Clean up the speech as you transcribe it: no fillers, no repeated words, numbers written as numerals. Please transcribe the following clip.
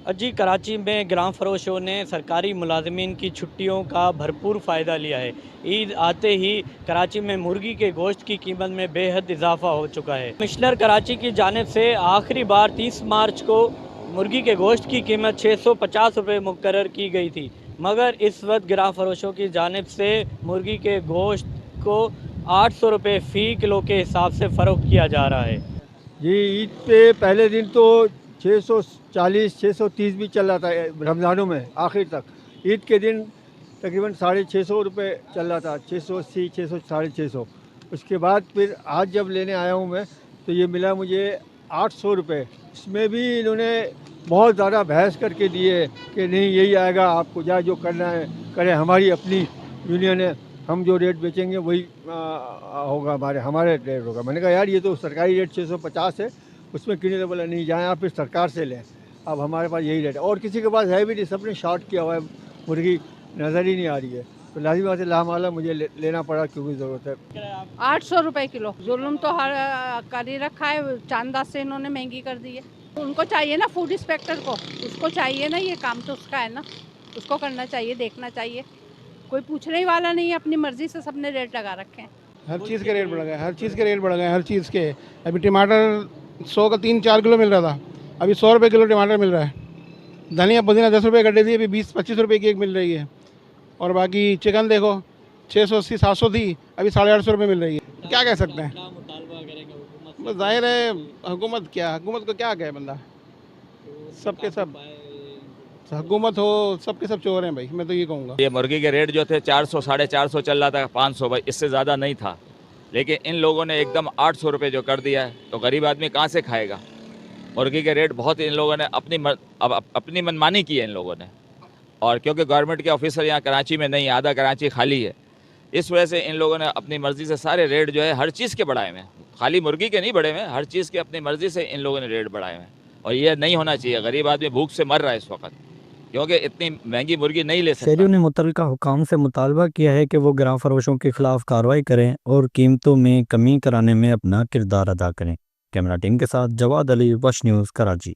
जी, कराची में ग्राम फरोशों ने सरकारी मुलाजमीन की छुट्टियों का भरपूर फ़ायदा लिया है। ईद आते ही कराची में मुर्गी के गोश्त की कीमत में बेहद इजाफा हो चुका है। कमिश्नर कराची की जानिब से आखिरी बार 30 मार्च को मुर्गी के गोश्त की कीमत 650 रुपये मुकर्रर की गई थी, मगर इस वक्त ग्राम फरोशों की जानिब से मुर्गी के गोश्त को 800 रुपये फ़ी किलो के हिसाब से फ़रोख्त किया जा रहा है। जी, ईद पे पहले दिन तो 640 630 भी चल रहा था रमज़ानों में आखिर तक। ईद के दिन तकरीबन 650 रुपये चल रहा था, 680 600 650। उसके बाद फिर आज जब लेने आया हूँ मैं, तो ये मिला मुझे 800 रुपये। इसमें भी इन्होंने बहुत ज़्यादा बहस करके दिए कि नहीं यही आएगा, आपको जो करना है करें, हमारी अपनी यूनियन है, हम जो रेट बेचेंगे वही होगा, हमारे रेट होगा। मैंने कहा यार ये तो सरकारी रेट 650 है, उसमें क्यों नहीं? तो बोला नहीं, जाएँ आप फिर सरकार से लें, अब हमारे पास यही रेट है और किसी के पास है भी नहीं, सबने शॉर्ट किया हुआ है, मुर्गी नज़र ही नहीं आ रही है। तो लाजिम बात है, लामाला मुझे लेना पड़ा क्योंकि ज़रूरत है। 800 रुपए किलो। जुल्म तो हर कर ही रखा है, चांदा से इन्होंने महंगी कर दी है। उनको चाहिए ना, फूड इंस्पेक्टर को, उसको चाहिए ना, ये काम तो उसका है ना, उसको करना चाहिए, देखना चाहिए। कोई पूछने ही वाला नहीं है, अपनी मर्जी से सबने रेट लगा रखे हैं। हर चीज़ के रेट बढ़ गए, हर चीज़ के रेट बढ़ गए, हर चीज़ के। अभी टमाटर 100 का 3-4 किलो मिल रहा था, अभी 100 रुपये किलो टमाटर मिल रहा है। धनिया पुदीना 10 रुपये गड्ढे थी, अभी 20-25 रुपये की एक मिल रही है। और बाकी चिकन देखो 680-700 थी, अभी 850 रुपये मिल रही है। क्या कह सकते हैं? बस जाहिर है, हुकूमत हुकूमत को क्या कहे बंदा, सबके सब हुकूमत हो, सबके सब चोर हैं भाई, मैं तो ये कहूँगा। ये मुर्गी के रेट जो थे 400 450 चल रहा था, 500 भाई, इससे ज़्यादा नहीं था। लेकिन इन लोगों ने एकदम 800 रुपये जो कर दिया है, तो गरीब आदमी कहाँ से खाएगा? मुर्गी के रेट बहुत इन लोगों ने अपनी मनमानी की है इन लोगों ने। और क्योंकि गवर्नमेंट के ऑफिसर यहाँ कराची में नहीं, आधा कराची खाली है, इस वजह से इन लोगों ने अपनी मर्ज़ी से सारे रेट जो है हर चीज़ के बढ़ाए हुए हैं। खाली मुर्गी के नहीं बढ़े हुए हैं, हर चीज़ के अपनी मर्ज़ी से इन लोगों ने रेट बढ़ाए हुए हैं। और ये नहीं होना चाहिए। गरीब आदमी भूख से मर रहा है इस वक्त, क्योंकि इतनी महंगी मुर्गी नहीं ले सकता। शहरियों ने मुतल्लिका हुकाम से मुतालबा किया है कि वो ग्राम फरोशों के खिलाफ कार्रवाई करें और कीमतों में कमी कराने में अपना किरदार अदा करें। कैमरा टीम के साथ जवाद अली, वश न्यूज़, कराची।